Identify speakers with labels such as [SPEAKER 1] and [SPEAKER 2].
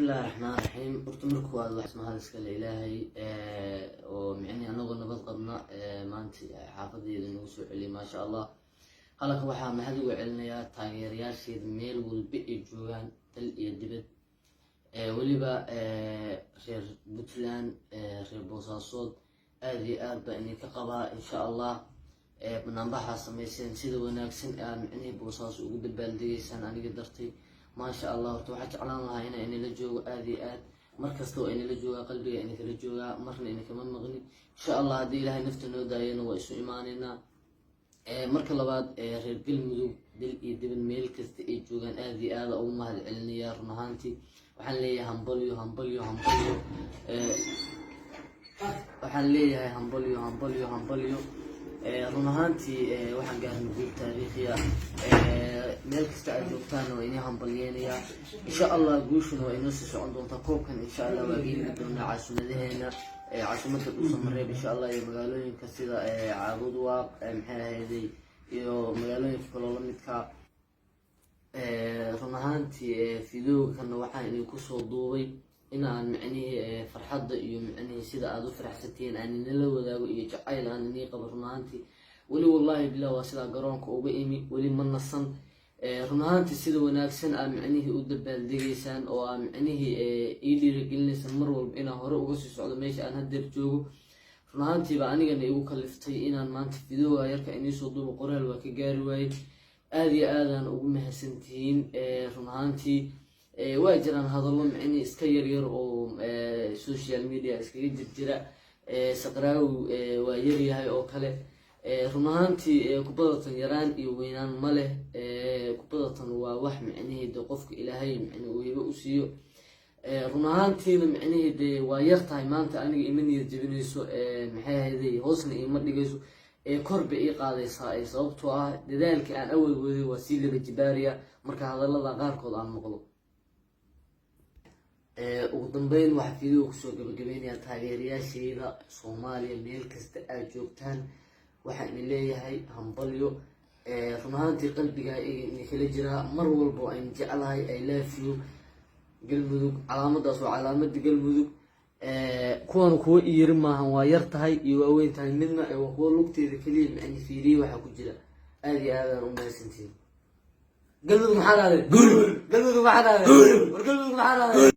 [SPEAKER 1] بسم الله الرحمن الرحيم. horta markuu aad wax mahad iska leeyahay oo micni anagu nabad qabna maanta xaafadeeda nagu soo celi ma sha Allah. halka waxa mahad ugu celinayaa taageerayaasheeda meel walba ay joogaan dal iyo dibad waliba reer Puntland reer Boosaasood aad iyo aad baa idinka qabaa insha Allah. bannaanbaxa sameeyeen sida wanaagsan aan micni Boosaaso ugu dabaaldegaysaan aniga dartay ما شاء الله. waxaan jeclaan lahaa in la joogo aad iyo aad markastoo in la jooga qalbiga in kala jooga marna in kama maqni insha Allah hadii Ilaahay nafta noo daayana waa isu iimaanina. marka labaad reer galmudug dil iyo dibad meel kasta ay joogaan aad iyo aad ugu mahad celinaya run ahaantii waxaan leeyahay hambalyo waxaan leeyahay hambalyo run ahaantii waxaan gaarnay guul taariikhi ah meel kasta aad joogtaan oo inay hambalyeynaya insha Allah guushuna waa inoo sii socon doontaa koobkan insha Allah waa geeli doonaa caasimadaheenna caasimada Dhuusamareeb insha Allah iyo magaalooyinka sida Caabudwaaq maxay ahaydey iyo magaalooyinka kale la midka run ahaantii fiidiyowgan waxaan idin ku soo duubay in aan micnihi farxadda iyo micnihi sida aad u faraxsantiin aan la wadaago iyo jacayl aan idin qabo run ahaantii wali wallahi bilaa waa sida garoonka uga imi wali ma nasan run ahaantii sida wanaagsan aan micnihi u dabaaldegaysaan oo aan micnihi ii dhiirigelinaysan mar walba inaan hore uga sii socdo meesha aan hadda joogo run ahaantii baa anigana igu kaliftay inaan maanta fiidiyowga yarka inii soo duubo qoraal waa ka gaari waayay aad iyo aadaan ugu mahadsantihiin run ahaantii waa jiraan hadallo micni iska yar oo social media iskaga jira saqraawi waa yaryahay oo kale run ahaantii kubadatan yaraan iyo weynaan ma leh kubadatan waa wax micnaheeda qofka Ilaahay micni uu hibo u siiyo run ahaantiina micnaheeda waa yar tahay maanta aniga ima niyad jabinayso maxay ahaydey hoosna ima dhigayso korba ii qaadaysaa sababtoo ah dadaalka aan awal waday waa sii laba jibaariya marka hadallada qaarkood aan maqlo ugu dambeyn waxaa fiidiyowga kusoo gabagabeynaya taageerayaashayda Soomaaliya meel kasta aad joogtaan waxaan idin leeyahay hambalyo run ahaantii qalbiga idin kala jira mar walba aan jecelahay I love you galmudug calaamadaas waa calaamadda galmudug kuwan kuwa yiri maahan waa yar tahay iyo waa weyn tahay midna waa kuwa lugteeda kaliya macni fiiriye waxa ku jira aad iyo aad aan u mahadsantihiin galmudug maxaa dhacday galmudug maxaa dhacday